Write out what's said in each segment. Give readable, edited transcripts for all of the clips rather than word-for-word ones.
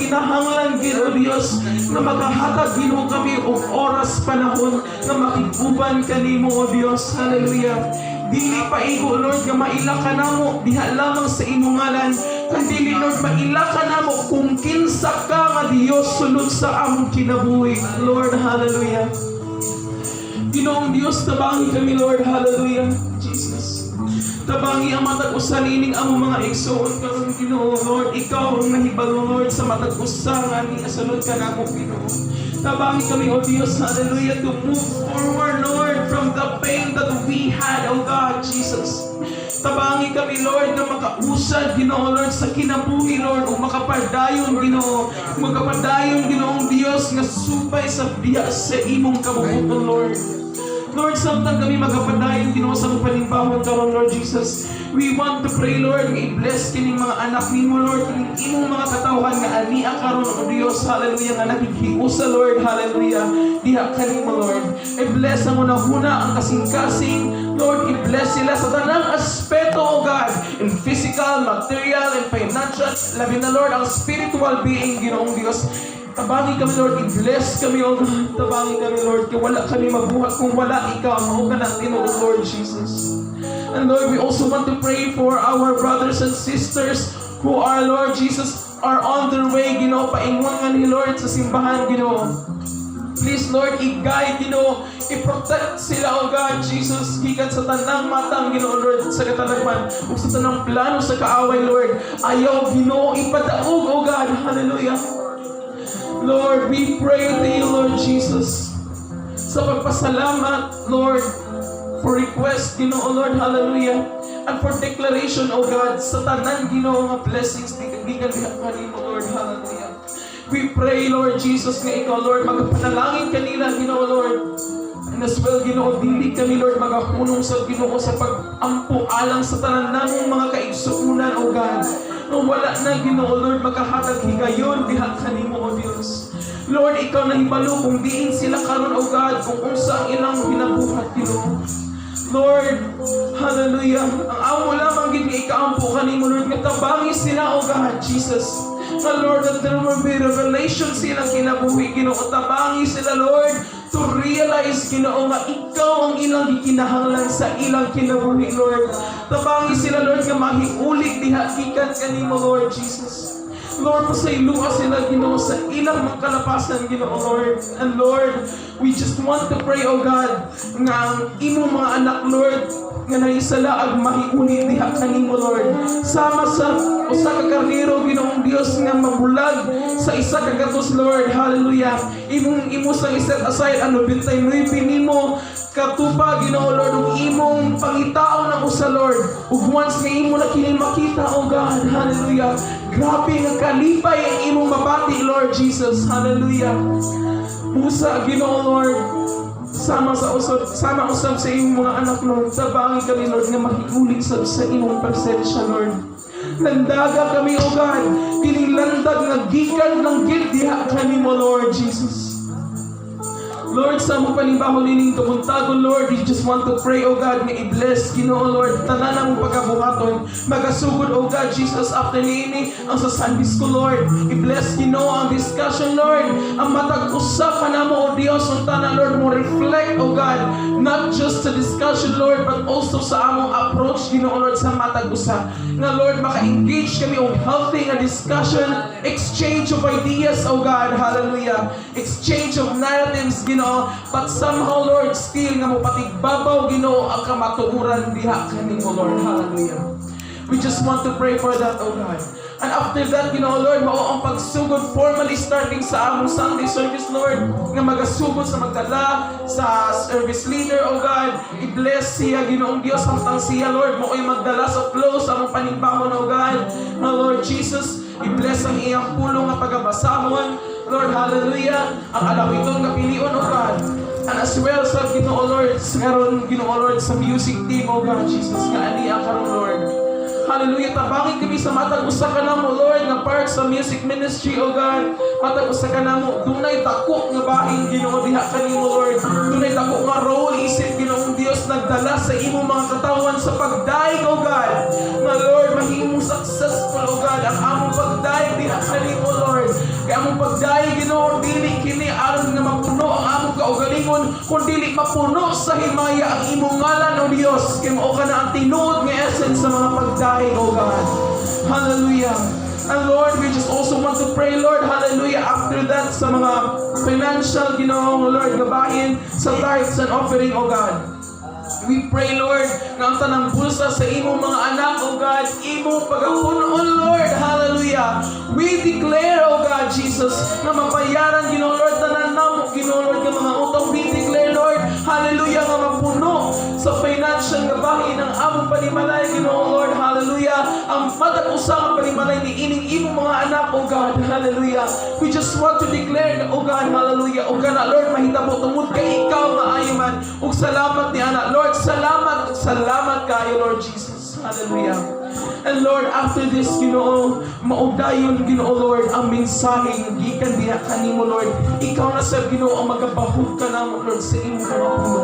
kinahanglan gid o Dios nga makahatag Ginoo kami og oras panahon nga makiguban kanimo o Dios. Hallelujah. Dili pa igo Lord nga maila ka namo diha lamang sa imong ngalan, kundi Lord maila ka namo kung kinsa ka nga Dios sulod sa among kinabuhi. Lord, hallelujah. Ginoong Dios, tabangi kami Lord, hallelujah. Jesus, tabangi ang matag usalining among mga igsoon karon Ginoo. Lord, ikaw ang nahibalo Lord sa matag usa nga ni asunod ka namo Ginoo. Tabangi kami o Dios, hallelujah, to move forward Lord from the pain that we had, oh God, Jesus. Tabangi kami Lord na makausad Ginoo Lord sa kinabuhi Lord, o makapadayon Ginoo, makapadayon Ginoong Dios nga supay sa diha sa imong kabubuton Lord. Lord, samtang kami magapadayon Ginoo sa panimbawan karon Lord Jesus, we want to pray Lord nga i-bless kining mga anak nimo Lord, kining imong mga katawhan nga ania karon o Dios, hallelujah, nga naghihiusa Lord, hallelujah, diha kanimo Lord. I-bless ang unahuna ang kasing-kasing Lord, i-bless sila sa tanang aspeto o God, in physical, material, and financial, labi na Lord ang spiritual being Ginoong Dios. Tabangi kami Lord, i-bless kami o God. Tabangi kami Lord, kaya wala kami mabuhat kung wala ikaw. Mahuga natin o Lord Jesus. And Lord, we also want to pray for our brothers and sisters who are Lord Jesus, are on their way Ginoo, paingungan ni Lord sa simbahan Ginoo. Please Lord, i-guide Ginoo, i-protect sila o God Jesus, gikan sa tanang matang Ginoo Lord, sa katalagman o sa tanang plano sa kaaway Lord. Ayaw Ginoo ipadaog o God, hallelujah. Lord, we pray to you, Lord Jesus, sa pagpasalamat, Lord, for request, Ginoo, Lord, hallelujah, and for declaration, O God, sa tanan, Ginoo, nga blessings, gikan diha kanimo, Lord, hallelujah. We pray, Lord Jesus, nga ikaw, Lord, magpanalangin kanila, Ginoo, Lord, and as well, Ginoo, dili kami, Lord, magahunong sa Ginoo sa pag-ampo alang sa tanan namong mga kaigsuunan, O God. Nung wala na Ginoo Lord, makahatag higayon diha kanimo o Dios. Lord, ikaw na hibalo kung diin sila karon o God, kung unsa ang ilang binabuhat Ginoo. Lord, hallelujah. Ang amo lamang gid nga ikaampo kanimo Lord, nga tabangi sila o God, Jesus. Na Lord, that there will be revelation silang kinabuhi Ginoo. Tabangi sila Lord, to realize Ginoo nga ikaw ang ilang gikinahanglan sa ilang kinabuhi Lord. Tabangi sila Lord nga mahiulik diha gikan kanimo Lord Jesus. Lord, pasayloa sila Ginoo sa ilang mga kalapasan Ginoo Lord. And Lord, we just want to pray O God nga ang imong mga anak Lord nga naisalaag mahiuli diha kanimo Lord. Sama sa usa ka karnero Ginoong Dios nga mabulag sa isa ka gatos Lord. Hallelujah. Imo sang iset aside ano bintay nimo katupa Ginoo Lord ug imong pangitaon ng usa Lord. Ug once nga imo na kini makita O God. Hallelujah. Grabe nga kalipay ang imong mabati Lord Jesus. Hallelujah. Busa Ginoo Lord. Sama usab sa imong mga anak Lord. Tabangi kami Lord nga mahiulig sa imong pagsensya Lord. Landaga kami O God, kining landag nga gikan ng gildiha kanimo Lord Jesus. Lord, sa mong panibahon nining kamuntagon, Lord, we just want to pray, O God, nga i-bless, Ginoo, Lord, tanan ang pagkabuhaton. Magasugod, O God, Jesus, after niini, ang sa Sunday School, Lord. I-bless, Ginoo, ang discussion, Lord. Ang matag-usap ka namo, O Dios, ang tanan, Lord, mo reflect, O God, not just sa discussion, Lord, but also sa among approach, Ginoo, Lord, sa matag-usap. Nga, Lord, maka-engage kami o healthy nga discussion, exchange of ideas, O God, hallelujah. Exchange of narratives, Ginoo, but somehow, Lord, still nga mo patigbabaw, Ginoo, ang kamatuuran diha kanimo, Lord. Hallelujah. We just want to pray for that, O God. And after that, Ginoo, Lord, mao ang pagsugod formally starting sa among Sunday service, Lord, nga magasugod sa magdala sa service leader, O God. I-bless siya, Ginoong Dios, hangtang siya, Lord, mo ay magdala sa flow sa among panigbahon, O God. Na Lord Jesus, i-bless ang iyang pulong nga pagabasahon, Lord, hallelujah, ang alawiton nga pilion, O God. And as well sa Ginoo, Lord, karon Ginoo, Lord, sa music team, O God, Jesus, nga aniya karon, Lord. Hallelujah, tabangin kami sa matag usa ka namo, Lord, nga part sa music ministry, O God. Matag usa ka namo, dunay dako nga bahin, Ginoo, diha kanimo, Lord. Dunay dako nga role isip, Ginoong Dios, nagdala sa imong mga katawan sa pagdaig, O God. Nga, Lord, mahimong successful, O God, ang among pagdaig diha kanimo, Lord. Kaya among pagdayo Ginoo dili kini aron nga mapuno ang among kaugalingon, kun dili mapuno sa himaya ang imong ngalan o Dios. Kay mao ka na ang tinuod nga essence sa mga pagdayo, O God. Hallelujah. And Lord, we just also want to pray, Lord, hallelujah, after that sa mga financial, Lord, gabahin sa tithes and offering, O God. We pray, Lord, na ang tanang bulsa sa imong mga anak, O God, imong pagapunon, Lord, hallelujah. We declare, O God, Jesus, na mabayaran, Lord, tanan namo, Lord, ng mga utang. We declare, Lord, hallelujah, nga mapuno sa financial gabahin ng among panimalay, Lord, hallelujah. Ang matag-usa nga panimalay ni ining imong mga anak, O God, hallelujah. We just want to declare, O God, hallelujah, O God, Lord, mahitabo tungod kay ikaw nga ayman. Ug salamat ni anak, Lord, salamat kayo, Lord Jesus, hallelujah. And Lord, after this, maudayon, Lord, ang mensaheng gikan diha kanimo, Lord. Ikaw na sa ang magabahog ka namo, Lord, sa imong pagpuno.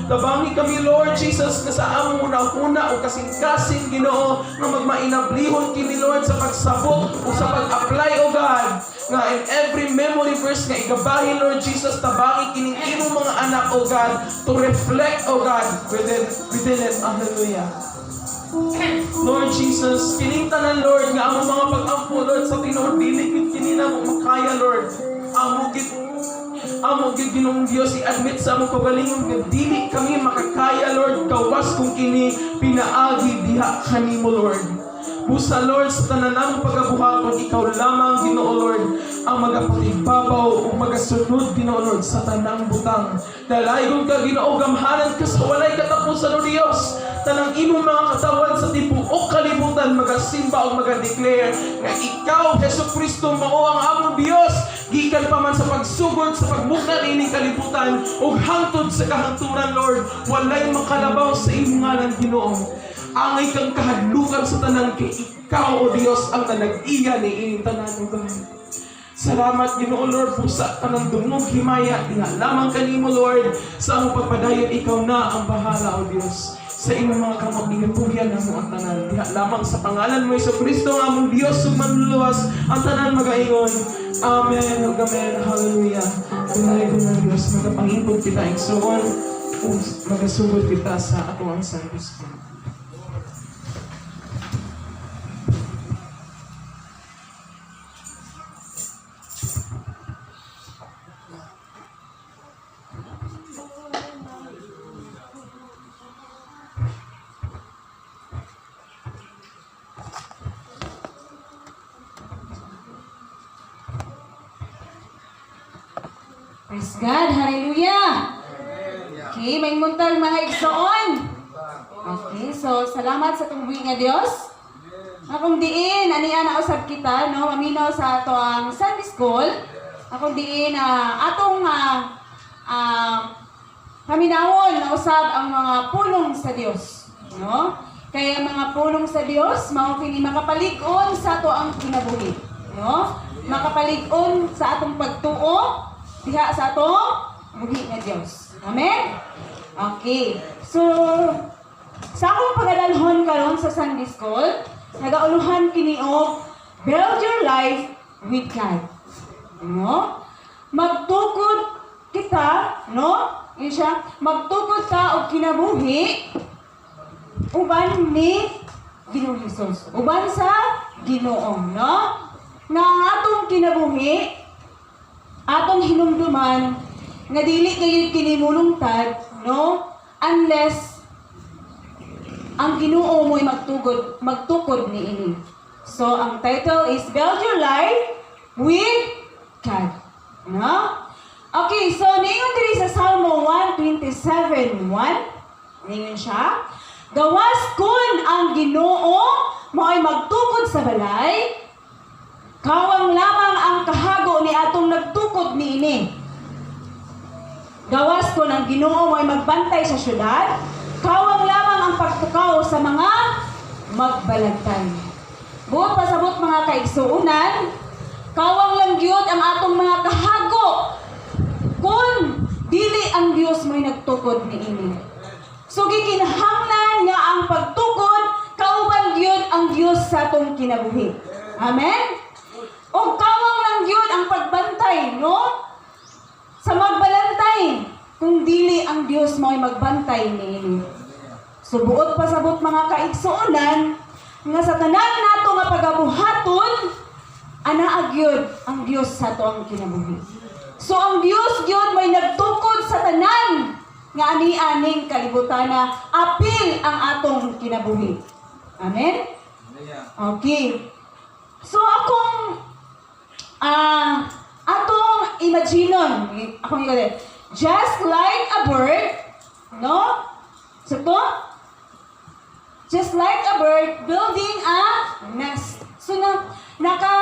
Tabangi kami, Lord Jesus, na sa among una-una o kasing-kasing, Ginoo, na magmainablihon kini, Lord, sa pagsabot o sa pag-apply, O God, nga in every memory verse nga igabahin, Lord Jesus, tabangi kining imong mga anak, O God, to reflect, O God, within it. Hallelujah. Lord Jesus, kining tanan, Lord, nga among mga pag-ampo, Lord, sa tinuod dili kini na mo makaya, Lord. Amo gid Ginoong Dios i-admit sa among kaugalingon nga dili kami makakaya, Lord, kawas kung kini pinaagi diha kanimo, Lord. Busa, Lord, sa tanan namong pagabuhaton, ikaw lamang, Ginoo, Lord, ang magapatibabaw o magasunod, Ginoo, Lord, sa tanang butang. Dalaygon ka, Ginoo, gamhanan ka sa walay katapusan, O Dios. Tanang imong mga katawan sa tibuok kalibutan magasimba o magadeclare na ikaw, Jesu Kristo, mao ang among Dios, gikan pa man sa pagsugod sa pagbukan ining kalibutan o hangtod sa kahangturan, Lord. Walay makalabaw sa imong ngalan, Ginoo. Angay kang kahadlukan sa tanan kay ikaw, O Dios, ang tanag-iya ni ining tanan, O God. Salamat, Ginoo, Lord, busa ka ng dungog himaya, diha lamang kanimo, Lord, sa among pagpadayon, ikaw na ang bahala, O Dios. Sa imong mga kamot, inupuyan ang mga tanan. Diha lamang sa pangalan mo, Jesu Kristo, ang among Diyos, summanluwas, ang tanan magaingon. Amen, amen, hallelujah. Tunay ko ng Diyos, magapangipod kita, igsoon, magasugod kita sa atong Sunday School. Praise God, hallelujah. Okay, may muntag mga igsoon. Okay, so salamat sa tungbuhi nga Dios. Akong diin, aniya na usab kita, no, maminaw sa ato ang Sunday School. Akong diin, atong paminawon na usab ang mga pulong sa Dios, no? Kaya mga pulong sa Dios, mao kini makapalig-on sa ato ang kinabuhi, no? Makapalig-on sa atong pagtuo diha sa ato buhi nga Dios. Amen? Okay. So, sa akong pagadalhon karon sa Sunday School, nagauluhan kini og build your life with God. No? Magtukod kita, no? Yun siya, magtukod ka og kinabuhi uban ni Ginoong Hesus. Uban sa Ginoo, no? Nga atong kinabuhi atong hinumduman nga dili kayo kinimulungtad, no? Unless ang Ginoo mo'y magtukod niini. So ang title is Build Your Life with God, no? Okay, so niingon diri sa Salmo 127:1, niingon siya, gawas kun ang Ginoo mo'y magtukod sa balay, kawang lamang ang kahago ni atong nagtukod niini. Gawas ko ng Ginoo mo'y magbantay sa syudad, kawang lamang ang pagtukaw sa mga magbalagtay. Buot pasabot mga kaigsuunan, kawang lang gyud ang atong mga kahago kung dili ang Dios mo'y nagtukod niini. So gikinahanglan nga ang pagtukod kauban gyud ang Dios sa atong kinabuhi. Amen. O kawang lang yun ang magbantay, no? Sa magbalantay, kung dili ang Dios mo'y magbantay niini. So buot pasabot mga kaigsuonan, nga sa tanan nato nga pagabuhaton, ana agyod ang Dios sa to ang kinabuhi. So ang Dios gyud may nagtukod sa tanan nga ani-aning kalibutan na apil ang atong kinabuhi. Amen? Okay. So atong imaginon, akong ikaw just like a bird, no? So to, just like a bird building a nest. So nakita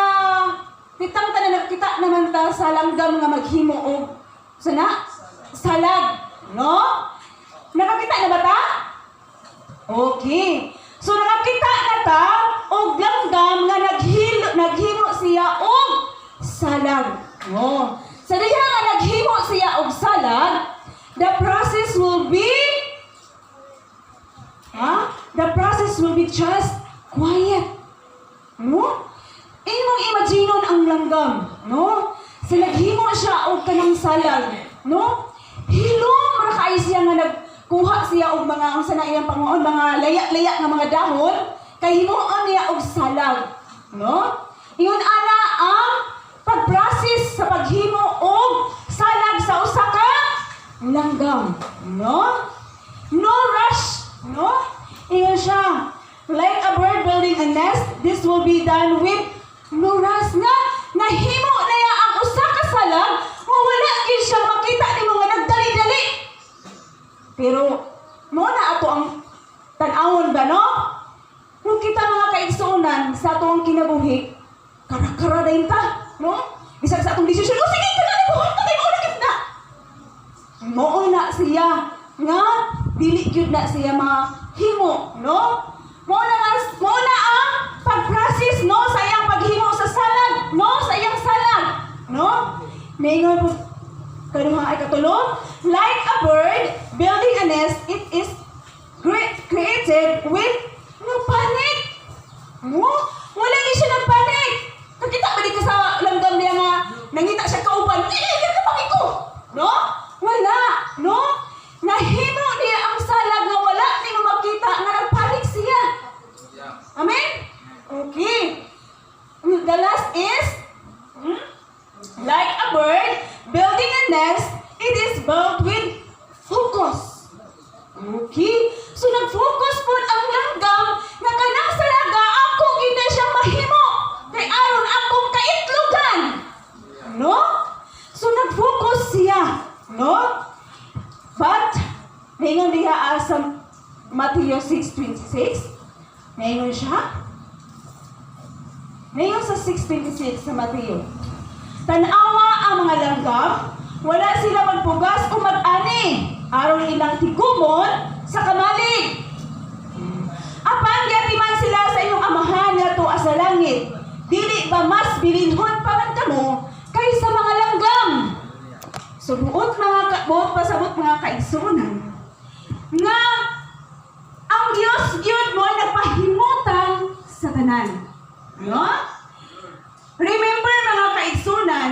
naman ta sa langgam nga maghimo og salag, no? Nakakita na ba ta? Okay. So nakakita na ta og langgam nga naghimo siya og salag. No? Sa diha nga naghimo siya og salag, the process will be just quiet. No? Imong imaginon ang langgam, no? Sa naghimo siya og kanang salag, no? Hilom ra kay siya nga nagkuha siya og mga unsa na iyang panguon, mga laya-laya nga mga dahon, kay himuon niya og salag, no? Ingon ana ang pag-process sa paghimo og salag sa usa ka langgam, no? No rush, no? Ingon siya, like a bird building a nest, this will be done with no rush nga nahimo na ya ang usa ka salag, wala gyud siya makita nimo nga nagdali-dali. Pero mo na ato ang tan-awon ba, no? Kung kita mga kaigsuonan sa atong kinabuhi, kara-kara dayon ta, no? Bisag sa atong desisyon, oh sige, kanang buhat na tayo na na. Mao na siya nga dili gyud na siya mahimo, no? Mao na ang pag-process, no, sa iyang paghimo sa salag, no, sa iyang salag, no? Mayngon po kaduha ay katulong, like a bird building a nest, it is created with no panic. No? Wala din siya ng panic. Nakita ba di ka sa langgam niya nga nangita siya kauban, kapag ko. No? Wala. No? Nahimo niya ang salag nga wala ni mo makita nga nagpanik siya. Amen? Okay. The last is, like a bird building a nest, it is built with focus. Okay? So nag-focus po ang langgam na kanang salaga ako gina siya mahimo. Kay aron akong kaitlogan. No? So nag-focus siya. No? But, ngayon diha sa Matthew 6:26, ngayon siya. Ngayon sa 6:26 sa Matthew. Tanawa ang mga langgam, wala sila magpugas o mag-ani, aron ilang tigumon sa kamalig. Apan gyatiman sila sa inyong amahan nga tuwa sa langit. Dili ba mas bilinhon pa man kamo kaysa mga langgam? So buot pasabot mga kaigsuonan nga ang Dios gyud mo ay nagpahimutan sa tanan. No? Remember mga kaigsuonan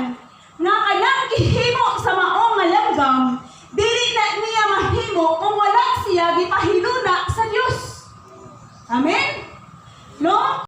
nga kanang gihimo sa maong nga langgam, dili na niya mahimo kung wala siya gipahiluna sa Dios. Amen? No?